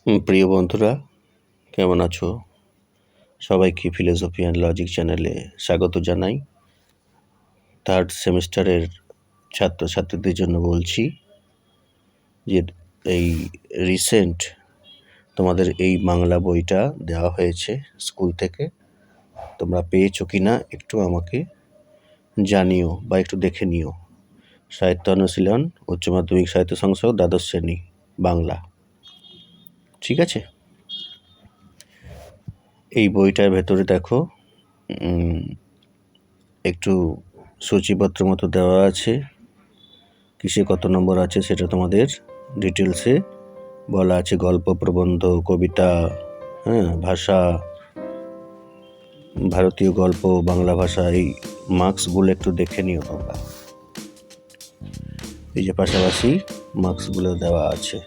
প্রিয় বন্ধুরা, কেমন আছো? সবাইকে ফিলোসফি অ্যান্ড লজিক চ্যানেলে স্বাগত জানাই। থার্ড সেমিস্টারের ছাত্রছাত্রীদের জন্য বলছি যে এই রিসেন্ট তোমাদের এই বাংলা বইটা দেওয়া হয়েছে স্কুল থেকে। তোমরা পেয়েছো কি না একটু আমাকে জানিও বা একটু দেখে নিও। সাহিত্য অনুশীলন, উচ্চ মাধ্যমিক সাহিত্য সংসদ, দ্বাদশ শ্রেণী, বাংলা। ঠিক আছে? এই বইটার ভেতরে দেখো একটু সূচিপত্র মতো দেওয়া আছে, কিসে কত নম্বর আছে সেটা তোমাদের ডিটেলসে বলা আছে। গল্প, প্রবন্ধ, কবিতা, ভাষা, ভারতীয় গল্প, বাংলা ভাষা, এই মার্কসগুলো একটু দেখে নিও তোমরা। এই যে পাশাপাশি মার্কসগুলো দেওয়া আছে।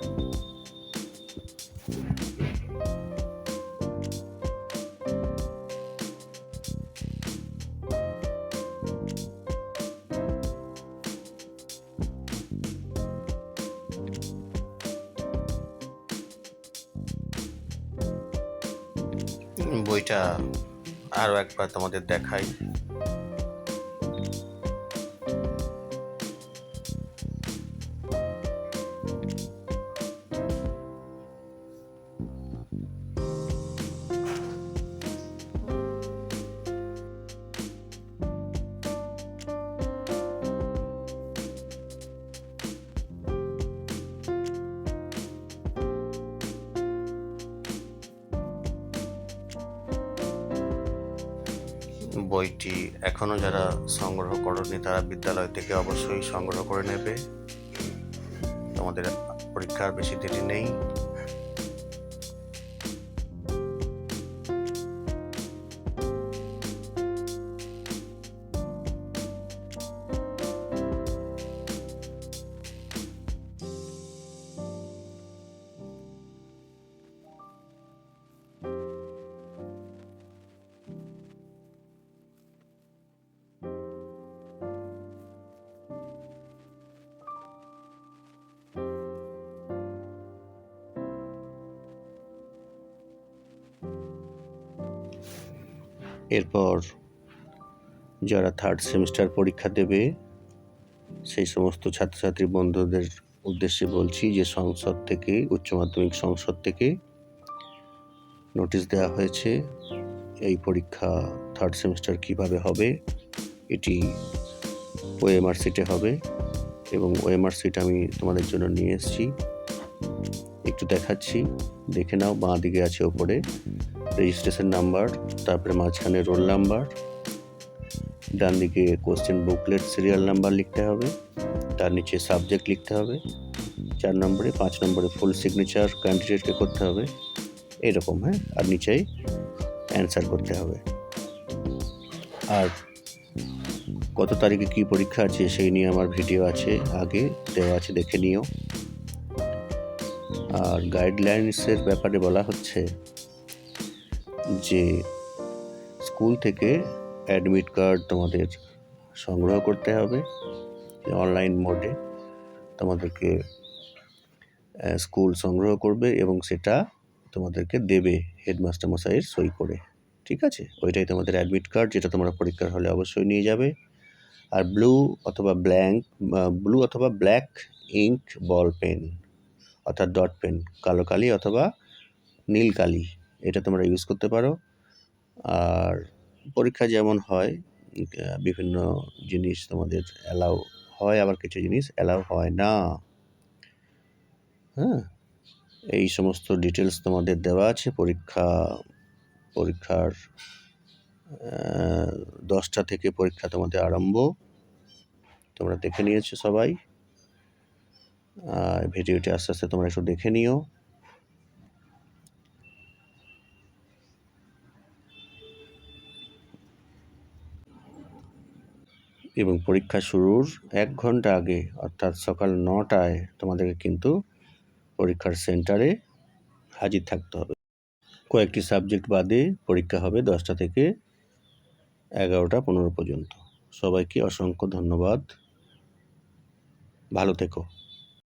বইটা আরও একবার তোমাদের দেখাই। বইটি এখনও যারা সংগ্রহ করনি তারা বিদ্যালয় থেকে অবশ্যই সংগ্রহ করে নেবে। তোমাদের পরীক্ষার বেশি দেরি নেই। এরপর যারা থার্ড সেমিস্টার পরীক্ষা দেবে সেই সমস্ত ছাত্রছাত্রী বন্ধুদের উদ্দেশ্যে বলছি যে সংসদ থেকে, উচ্চ মাধ্যমিক সংসদ থেকে নোটিশ দেওয়া হয়েছে এই পরীক্ষা থার্ড সেমিস্টার কিভাবে হবে। এটি ওএমআর সিটে হবে এবং ওএমআর সিট আমি তোমাদের জন্য নিয়ে এসেছি, একটু দেখাচ্ছি, দেখে নাও। বাঁ দিকে আছে ওপরে রেজিস্ট্রেশন নাম্বার, তারপরে মাঝখানে রোল নাম্বার, ডান দিকে কোশ্চেন বুকলেট সিরিয়াল নাম্বার লিখতে হবে, তার নিচে সাবজেক্ট লিখতে হবে 4 নম্বরে, 5 নম্বরে ফুল সিগনেচার ক্যান্ডিডেটকে করতে হবে, এরকম। আর নিচেই অ্যান্সার করতে হবে। আর কত তারিখে কী পরীক্ষা আছে সেই নিয়ে আমার ভিডিও আছে, আগে দেওয়া আছে, দেখে নিও। আর গাইডলাইন্সের ব্যাপারে বলা হচ্ছে যে স্কুল থেকে অ্যাডমিট কার্ড তোমাদের সংগ্রহ করতে হবে অনলাইন মোডে। তোমাদেরকে স্কুল সংগ্রহ করবে এবং সেটা তোমাদেরকে দেবে হেডমাস্টার মশাইয়ের সই করে। ঠিক আছে? ওইটাই তোমাদের অ্যাডমিট কার্ড, যেটা তোমরা পরীক্ষার হলে অবশ্যই নিয়ে যাবে। আর ব্লু অথবা ব্ল্যাক ইঙ্ক বল পেন, অর্থাৎ ডট পেন, কালো কালি অথবা নীল কালি, এটা তোমরা ইউজ করতে পারো। আর পরীক্ষা যেমন হয় বিভিন্ন জিনিস তোমাদের অ্যালাউ হয়, আবার কিছু জিনিস অ্যালাউ হয় না। এই সমস্ত ডিটেলস তোমাদের দেওয়া আছে। পরীক্ষার 10টা থেকে পরীক্ষা তোমাদের আরম্ভ, তোমরা দেখে নিয়েছো সবাই। ভিডিওটি আস্তে আস্তে তোমরা একটু দেখে নিও। এবং পরীক্ষা শুরুর 1 ঘন্টা আগে, অর্থাৎ সকাল 9টায় তোমাদেরকে কিন্তু পরীক্ষার সেন্টারে হাজির থাকতে হবে। কয়েকটি সাবজেক্ট বাদে পরীক্ষা হবে 10টা থেকে 11টা 15 পর্যন্ত। সবাইকে অসংখ্য ধন্যবাদ। ভালো থেকো।